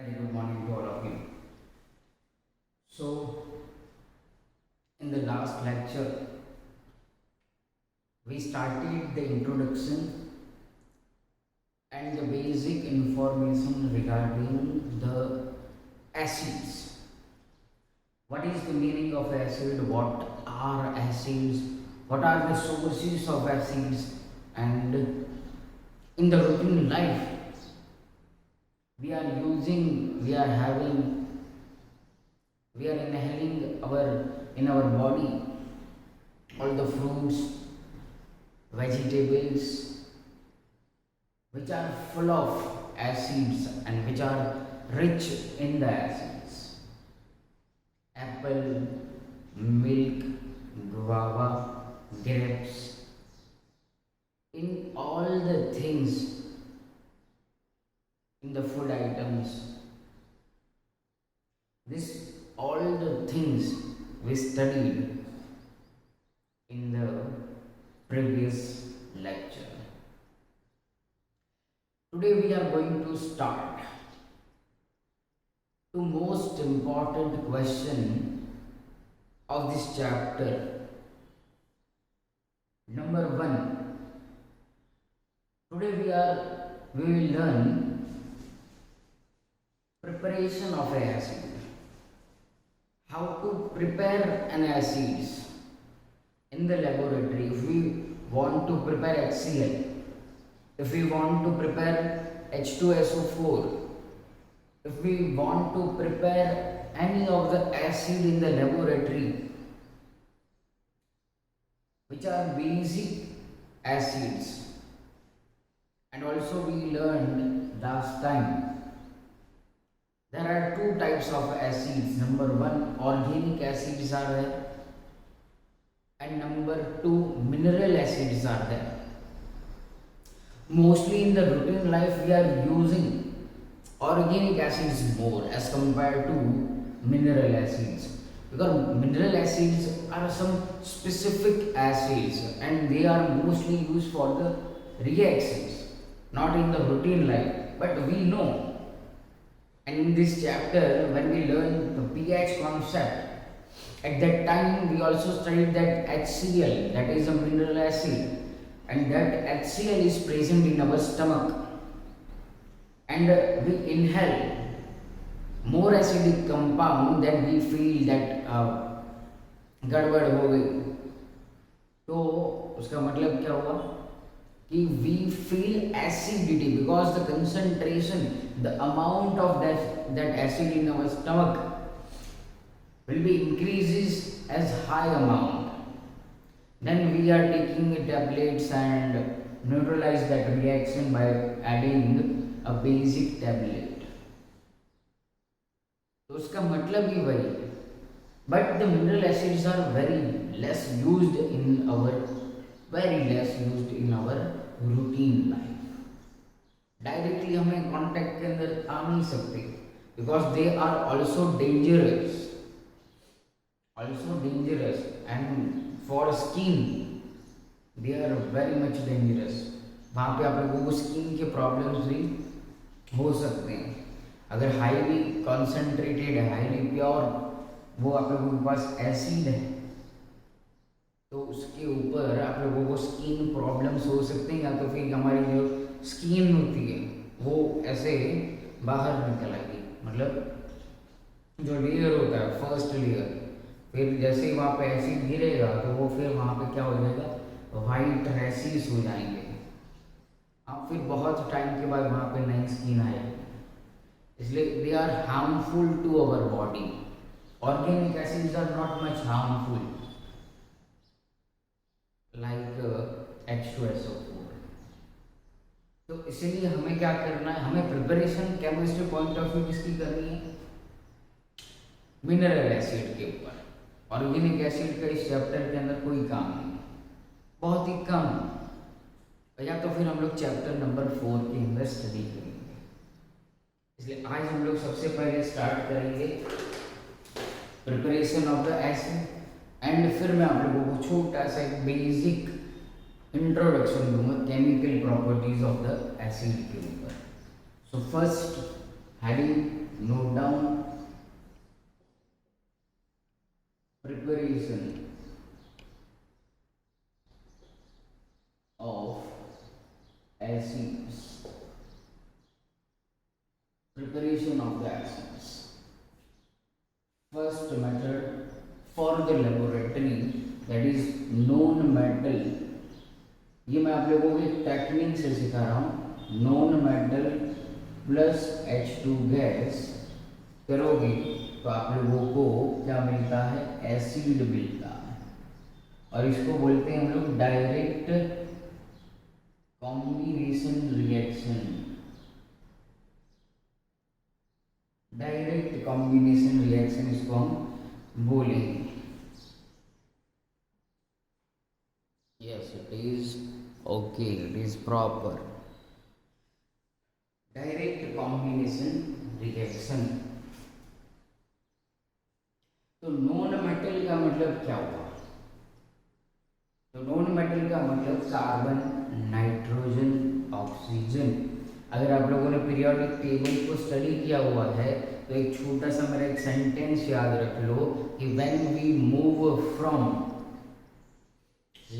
Very good morning to all of you. So, in the last lecture, we started the introduction and the basic information regarding the acids. What is the meaning of acid? What are acids? What are the sources of acids? And in the routine life, we are having, we are inhaling in our body all the fruits, vegetables which are full of acids and which are rich in the acids. Apple, milk, guava, grapes, in all the things, in the food items, this all the things we studied in the previous lecture. Today we are going to start the most important question of this chapter. Number 1. Today we will learn preparation of an acid. How to prepare an acids in the laboratory. If we want to prepare HCl, if we want to prepare H2SO4, if we want to prepare any of the acid in the laboratory, which are basic acids. And also we learned last time there are two types of acids. Number 1, organic acids are there, and number 2, mineral acids are there. Mostly in the routine life we are using organic acids more as compared to mineral acids, because mineral acids are some specific acids and they are mostly used for the reactions, not in the routine life. But we know, and in this chapter when we learn the pH concept, at that time we also studied that HCl, that is a mineral acid, and that HCl is present in our stomach, and we inhale more acidic compound, then we feel that गड़बड़ हो गई. तो उसका मतलब क्या हुआ कि we feel acidity because the concentration, the amount of that acid in our stomach will be increases as high amount. Then we are taking tablets and neutralize that reaction by adding a basic tablet. तो उसका मतलब ही वही है. But the mineral acids are very less used in our routine life. Directly हमें contact के अंदर आ नहीं सकते because they are also dangerous and for skin they are very much dangerous. वहाँ पे आप लोगों को स्किन के प्रॉब्लम्स भी हो सकते हैं. अगर हाईली कॉन्सेंट्रेटेड है, हाईली प्योर वो आप लोगों के पास एसिड है, तो उसके ऊपर आप लोगों को स्किन प्रॉब्लम्स हो सकते हैं, या तो फिर हमारी जो स्किन होती है वो ऐसे बाहर निकल आएगी, मतलब जो लेयर होता है फर्स्ट लेयर, फिर जैसे ही वहाँ पे एसिड गिरेगा तो वो फिर वहाँ पे क्या हो जाएगा, वाइट रैशेस हो जाएंगे. अब फिर बहुत टाइम के बाद वहाँ पे नई स्किन आएगी. इसलिए they are harmful to our body. Organic acids are not much harmful like H2SO4. तो इसीलिए हमें क्या करना है, हमें preparation chemistry point of view किसकी करनी है, मिनरल एसिड के ऊपर. ऑर्गेनिक एसिड का इस चैप्टर के अंदर कोई काम नहीं, बहुत ही कम, या तो फिर हम लोग चैप्टर नंबर 4 के अंदर स्टडी करेंगे. इसलिए आज हम लोग सबसे पहले स्टार्ट करेंगे preparation of the acid, and फिर मैं आप लोगों को छोटा सा एक बेसिक इंट्रोडक्शन दूंगा chemical properties of the acid के ऊपर. So first heading note down preparation of acids, preparation of the acids. First method for the laboratory, that is known metal. ये मैं आप लोगों को एक टेक्निक से सिखा रहा हूँ। Non metal plus H2 gas करोगे तो आप लोगों को क्या मिलता है, एसिड मिलता है, और इसको बोलते हैं हम लोग direct combination reaction. Direct combination reaction इसको हम बोलेंगे। Yes it is okay, it is proper direct combination reaction. तो नॉन मेटल का मतलब क्या हुआ? तो नॉन मेटल का मतलब कार्बन, नाइट्रोजन, ऑक्सीजन। अगर आप लोगों ने पीरियोडिक टेबल को स्टडी किया हुआ है तो एक छोटा सा मेरा एक सेंटेंस याद रख लो कि when we move from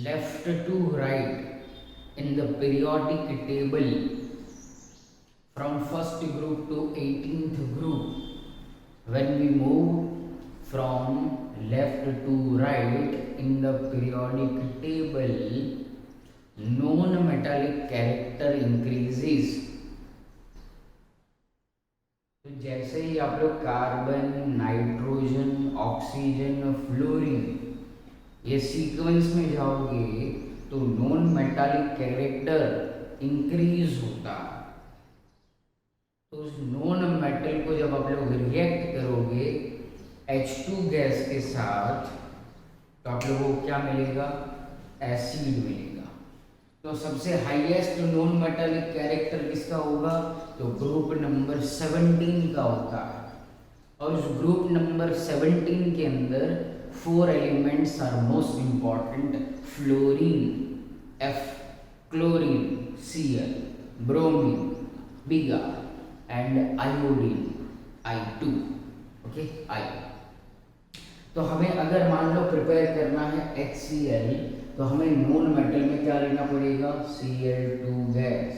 left to right in the periodic table from first group to 18th group, when we move from left to right in the periodic table, non-metallic character increases. तो जैसे ही आप लोग carbon, nitrogen, oxygen, fluorine ये sequence में जाओगे तो non metallic character increase होता है। तो उस नॉन मेटल को जब आप लोग रिएक्ट करोगे H2 गैस के साथ तो आप लोगों को क्या मिलेगा, एसिड मिलेगा। तो सबसे हाईएस्ट नॉन मेटालिक कैरेक्टर किसका होगा, तो ग्रुप नंबर 17 का होता है। और उस ग्रुप नंबर 17 के अंदर 4 elements are most important, fluorine F, chlorine Cl, bromine Br and iodine I2, okay I। तो हमें अगर मान लो प्रिपेयर करना है HCl तो हमें नॉन मेटल में क्या लेना पड़ेगा, Cl2 गैस,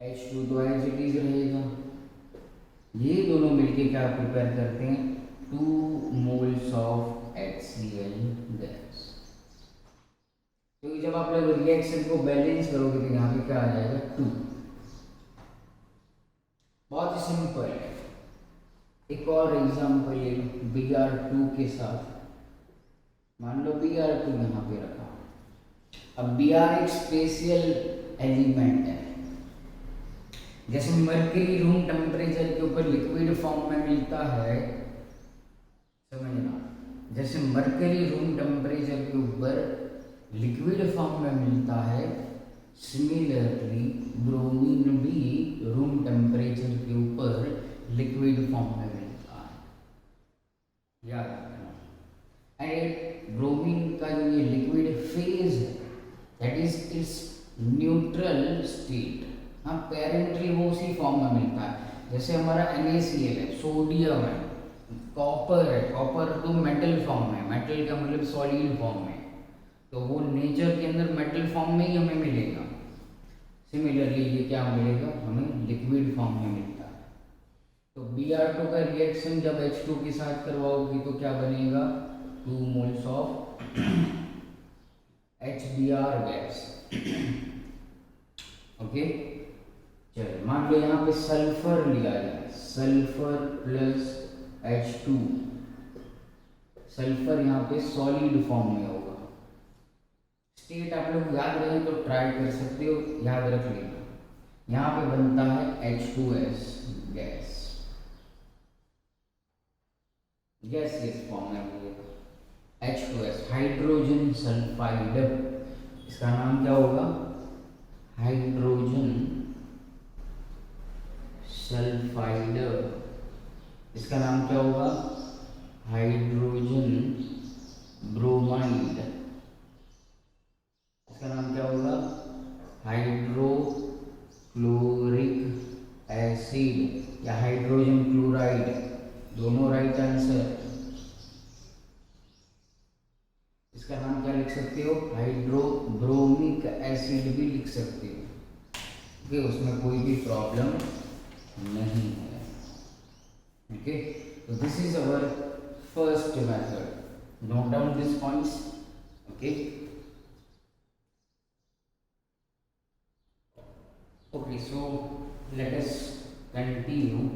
H2 तो एज इट इज रहेगा। ये दोनों मिलके क्या प्रिपेयर करते हैं, 2 moles ऑफ HCl गैस। तो जब आप लोग रिएक्शन को बैलेंस करोगे तो यहाँ पे क्या आ जाएगा, 2। बहुत ही सिंपल है। एक और एग्जाम्पल ले लो Br2 के साथ। मान लो Br2 यहाँ पे रखा। अब Br एक स्पेशल एलिमेंट है। जैसे मर्करी रूम टेम्परेचर के ऊपर लिक्विड फॉर्म में मिलता है, समझना, जैसे मर्करी रूम टेम्परेचर के ऊपर लिक्विड फॉर्म में मिलता है, सिमिलरली ब्रोमीन भी रूम टेम्परेचर के ऊपर लिक्विड फॉर्म में मिलता है, याद रखना। एंड ब्रोमीन का जो ये लिक्विड फेज है that is it's neutral state. हाँ, पेरेंटली वो उसी फॉर्म में मिलता है। जैसे हमारा NaCl है, सोडियम है, कॉपर है, कॉपर तो मेटल फॉर्म में, मेटल का मतलब सॉलिड फॉर्म में, तो वो नेचर के अंदर मेटल फॉर्म में ही हमें मिलेगा। सिमिलरली ये क्या मिलेगा, हमें लिक्विड फॉर्म में मिलता है। तो Br2 का रिएक्शन जब H2 के साथ करवाओगी तो क्या बनेगा, 2 moles of HBr gas, okay. चलो मान लो यहाँ पे सल्फर लिया जाए, सल्फर प्लस H2, सल्फर यहाँ पे सॉलिड फॉर्म में होगा। स्टेट आप लोग याद रहे तो ट्राई कर सकते हो, याद रख लेना। यहाँ पे बनता है H2S गैस, गैसियस फॉर्म में मिलेगा H2S, हाइड्रोजन सल्फाइड। इसका नाम क्या होगा, हाइड्रोजन सल्फाइड। इसका नाम क्या होगा, हाइड्रोजन ब्रोमाइड। इसका नाम क्या होगा, हाइड्रोक्लोरिक एसिड। हाइड्रोब्रोमिक एसिड भी लिख सकते हो, ओके, उसमें कोई भी प्रॉब्लम नहीं है। ओके, तो this is our first method, note down this points. Okay, okay, so let us continue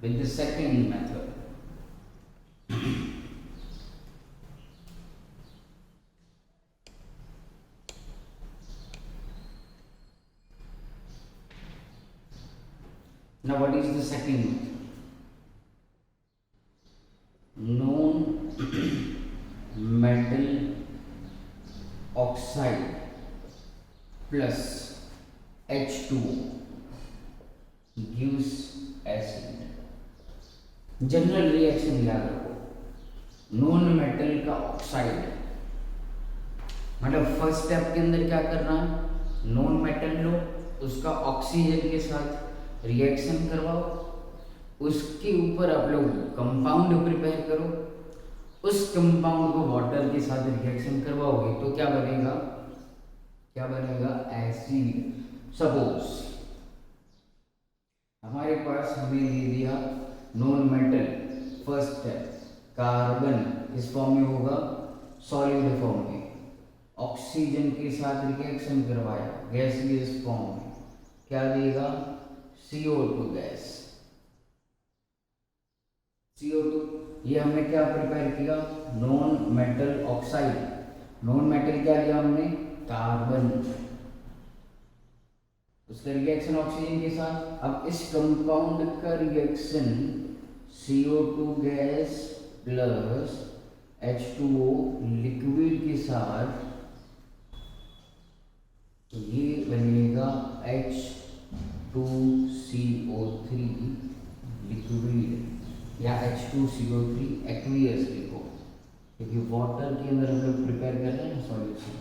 with the second method. Now what is the second method? Non metal oxide plus H2O gives acid. General reaction याद रखो, non metal का oxide, मतलब first step के अंदर क्या करना है, non metal लो, उसका ऑक्सीजन के साथ रिएक्शन करवाओ, उसके ऊपर आप लोग कंपाउंड प्रिपेयर करो, उस कंपाउंड को वाटर के साथ रिएक्शन करवाओगे तो क्या बनेगा, क्या बनेगा, एसिड। सपोज हमारे पास हमें दे दिया non metal, first step carbon किस फॉर्म में होगा, सॉलिड फॉर्म में, ऑक्सीजन के साथ रिएक्शन करवाया गैसियस फॉर्म में, क्या देगा, CO2 गैस, CO2। ये हमने क्या प्रिपेयर किया, non metal oxide, non metal क्या लिया हमने, कार्बन, उसका रिएक्शन ऑक्सीजन के साथ। अब इस कंपाउंड का reaction CO2 gas plus H2O liquid के साथ, तो ये बनेगा H2CO3 लिक्विड या H2CO3 एक्वियस लिखो, क्योंकि वाटर के अंदर हम लोग प्रिपेयर कर रहे हैं सॉल्यूशन।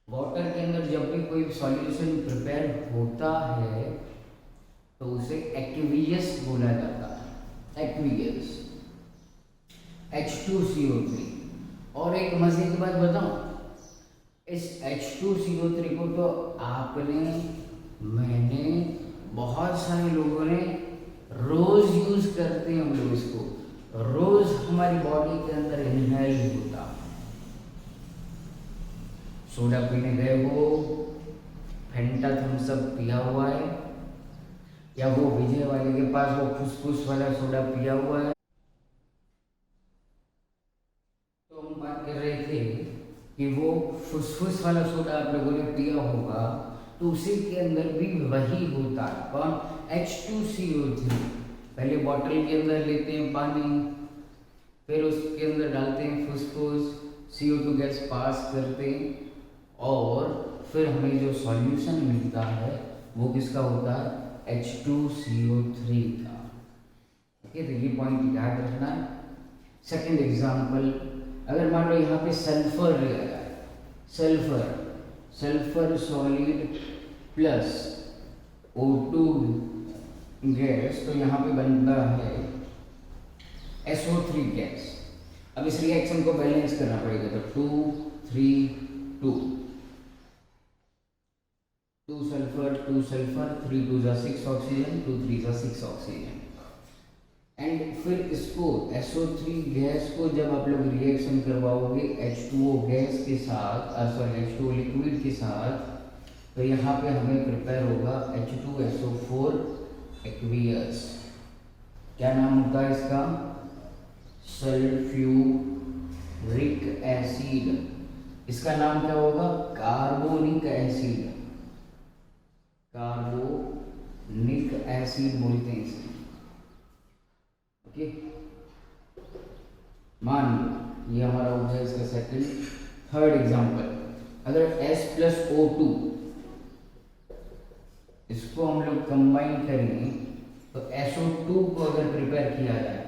वाटर के अंदर जब भी कोई सॉल्यूशन प्रिपेयर होता है तो उसे एक्वियस बोला जाता है, एक्वियस, H2CO3। और एक मजे की बात बताऊं, इस H2CO3 को तो आपने, मैंने, बहुत सारे लोगों ने रोज यूज करते हैं, हम लोग इसको रोज हमारी बॉडी के अंदर इनहेल होता। सोडा पीने गए हो, फेंटा थम्सअप पिया हुआ है, या वो विजय वाले के पास वो फुसफुस वाला सोडा पिया हुआ है, तो हम बात कर रहे थे कि वो फुसफुस वाला सोडा आप लोगों ने पिया होगा, तो उसी के अंदर भी वही होता है, कौन, H2CO3। पहले बॉटल के अंदर लेते हैं पानी, फिर उसके अंदर डालते हैं फुसफुस, CO2 गैस पास करते हैं, और फिर हमें जो सॉल्यूशन मिलता है वो किसका होता है, H2CO3 का। ओके, तो ये पॉइंट याद रखना है। सेकंड एग्जांपल, अगर मान लो यहाँ पे सल्फर लिया जाए, sulphur solid plus O2 gas, तो यहाँ पे बनता है SO3 गैस। अब इस रिएक्शन को बैलेंस करना पड़ेगा, तो 2 3 2, 2 सल्फर 3 2 जा 6 ऑक्सीजन, 2 3 जा 6 ऑक्सीजन। एंड फिर इसको SO3 गैस को जब आप लोग रिएक्शन करवाओगे H2O गैस के साथ, सॉरी H2O लिक्विड के साथ, तो यहाँ पे हमें प्रिपेयर होगा H2SO4 एक्वियस। क्या नाम होता है इसका, सल्फ्यूरिक एसिड। इसका नाम क्या होगा, कार्बोनिक एसिड, कार्बोनिक एसिड बोलते हैं इसे। ओके, मान लो ये हमारा हो गया इसका सेकंड। थर्ड एग्जांपल, अगर S प्लस O2 इसको हम लोग कंबाइन करेंगे, तो SO2 को अगर प्रिपेयर किया जाए,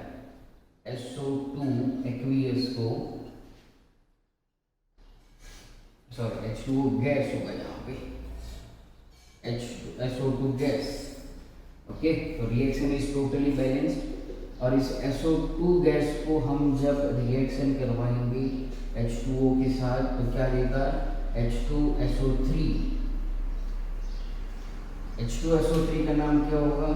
SO2 एक्वियस को, सॉरी H2O गैस होगा यहाँ पे, SO2 गैस। ओके, तो रिएक्शन इज टोटली बैलेंस्ड। और इस SO2 गैस को हम जब रिएक्शन करवाएंगे H2O के साथ तो क्या देगा, H2SO3। H2SO3 का नाम क्या होगा,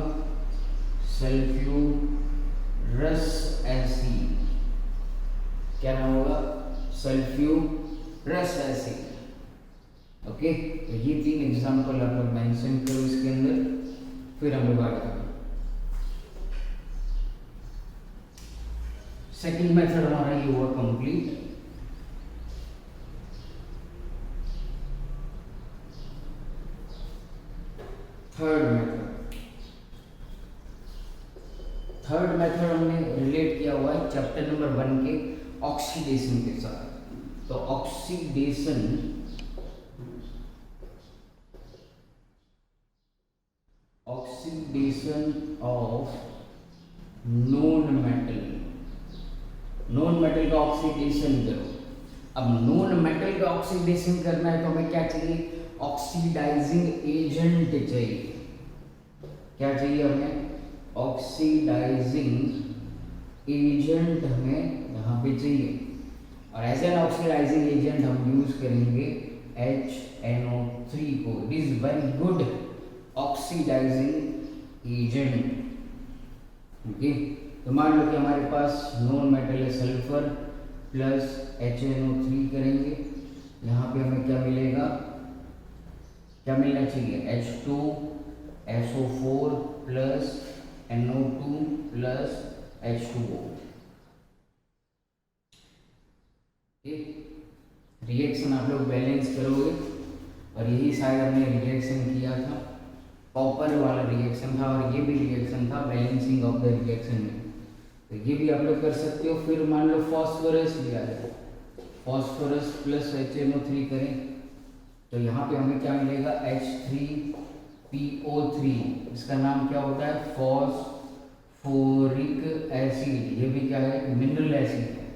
सल्फ्यूरस एसिड। क्या नाम होगा, सल्फ्यूरस एसिड। ओके, तो ये 3 एग्जाम्पल आप लोग मेंशन करो इसके अंदर, फिर हम लोग आगे। सेकेंड मेथड हमारा ये हुआ कंप्लीट। थर्ड मेथड हमने रिलेट किया हुआ है चैप्टर नंबर 1 के ऑक्सीडेशन के साथ। तो oxidation of non metal. Non metal का ऑक्सीडेशन करो। अब नॉन मेटल का ऑक्सीडेशन करना है तो हमें क्या चाहिए, ऑक्सीडाइजिंग एजेंट चाहिए। क्या चाहिए हमें, ऑक्सीडाइजिंग एजेंट हमें यहाँ पे चाहिए। और एज एन ऑक्सीडाइजिंग एजेंट हम यूज करेंगे HNO3 को। It is very good oxidising agent. Okay, तो मान लो कि हमारे पास नॉन मेटल है सल्फर प्लस HNO3 करेंगे, यहाँ पे हमें क्या मिलेगा, क्या मिलना चाहिए, H2SO4 plus NO2 plus H2O। Reaction आप लोग बैलेंस करोगे, और यही शायद हमने रिएक्शन किया था, कॉपर वाला रिएक्शन था, और ये भी रिएक्शन था बैलेंसिंग ऑफ द रिएक्शन में। तो ये भी आप लोग कर सकते हो। फिर मान लो फॉस्फोरस लिया है, फॉस्फोरस प्लस HNO3 करें तो यहाँ पे हमें क्या मिलेगा, H3PO3। इसका नाम क्या होता है, फॉस्फोरिक एसिड। ये भी क्या है, मिनरल एसिड है,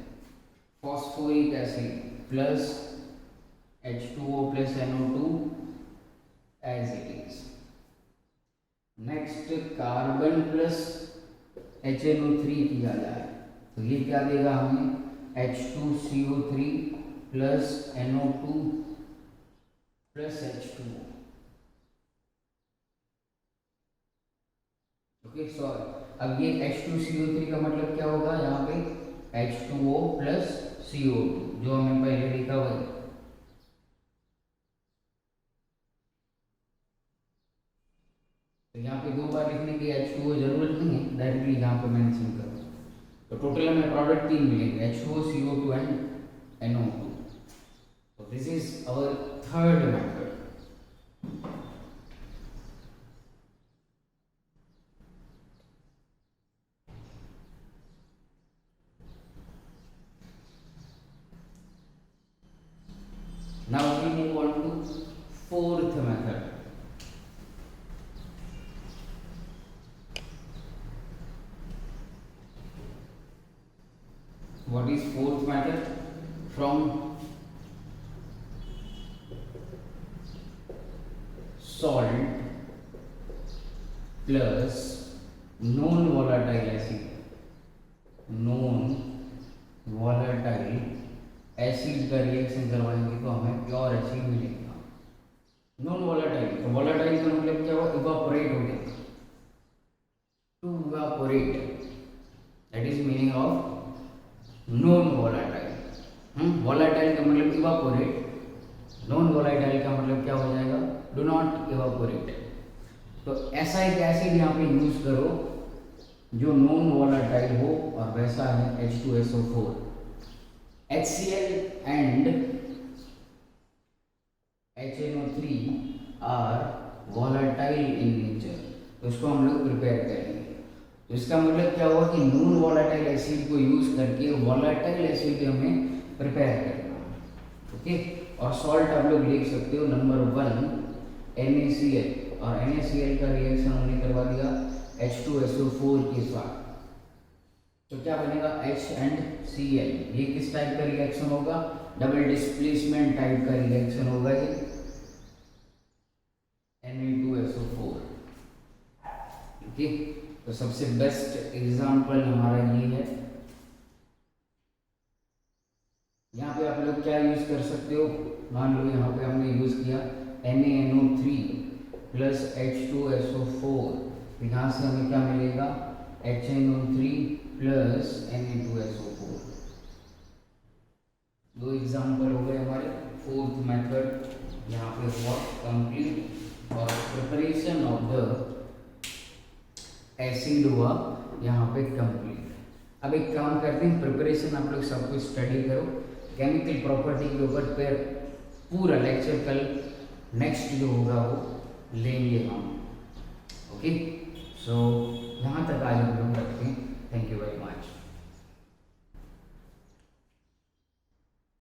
phosphoric acid plus H2O plus NO2 as it is. Next carbon plus HNO3 किया जाए तो ये क्या देगा हमें, H2CO3 plus NO2 plus H2O। Okay sorry, अब ये H2CO3 का मतलब क्या होगा, यहाँ पे H2O प्लस CO2 जो हमें पहले लिखा हुआ है। तो यहाँ पे 2 बार लिखने की H2O जरूरत नहीं है, डायरेक्टली यहाँ पे मेंशन करो। तो टोटल हमें प्रोडक्ट 3 मिलेंगे, H2O, CO2 एंड NO2। तो this is our third method. Now we move on to fourth method. What is fourth method? From salt plus non-volatile acid, non-volatile acid का reaction करवाएंगे तो हमें pure acid मिलेगा। Non volatile, तो volatile का मतलब क्या हुआ, इवापोरेट हो गया, to evaporate, that is meaning of non volatile. Volatile का मतलब इवापोरेट, नॉन वोलेटाइल का मतलब क्या हो जाएगा, डू नॉट इवापोरेट। तो ऐसा एक एसिड यहाँ पे यूज करो जो नॉन वोलेटाइल हो, और वैसा है H2SO4। HCl and HNO3 are volatile in nature, तो इसको हम लोग प्रिपेयर करेंगे। तो इसका मतलब क्या हुआ कि नॉन वोलेटाइल एसिड को यूज करके वोलेटाइल एसिड हमें प्रिपेयर करना है। ओके, और सॉल्ट आप लोग लिख सकते हो नंबर 1 NaCl, और NaCl का रिएक्शन हमने करवा दिया H2SO4 के साथ, तो क्या बनेगा HCl। ये किस टाइप का रिएक्शन होगा, डबल डिस्प्लेसमेंट टाइप का रिएक्शन होगा ये, Na2SO4। ओके, तो सबसे बेस्ट एग्जाम्पल हमारा ये है। यहाँ पे आप लोग क्या यूज कर सकते हो, मान लो यहाँ पे हमने यूज किया NaNO3 प्लस H2SO4, तो यहाँ से हमें क्या मिलेगा HNO3 प्लस Na2SO4। दो एग्जाम्पल हो गए हमारे। फोर्थ मेथड यहाँ पे हुआ कंप्लीट और प्रिपरेशन ऑफ द एसिड हुआ यहाँ पे कंप्लीट। अब एक काम करते हैं, प्रिपरेशन आप लोग सब कुछ स्टडी करो, केमिकल प्रॉपर्टी के ऊपर फिर पूरा लेक्चर कल नेक्स्ट जो होगा वो लेंगे हम। ओके, सो यहाँ तक आज हम लोग रखते हैं। Thank you very much.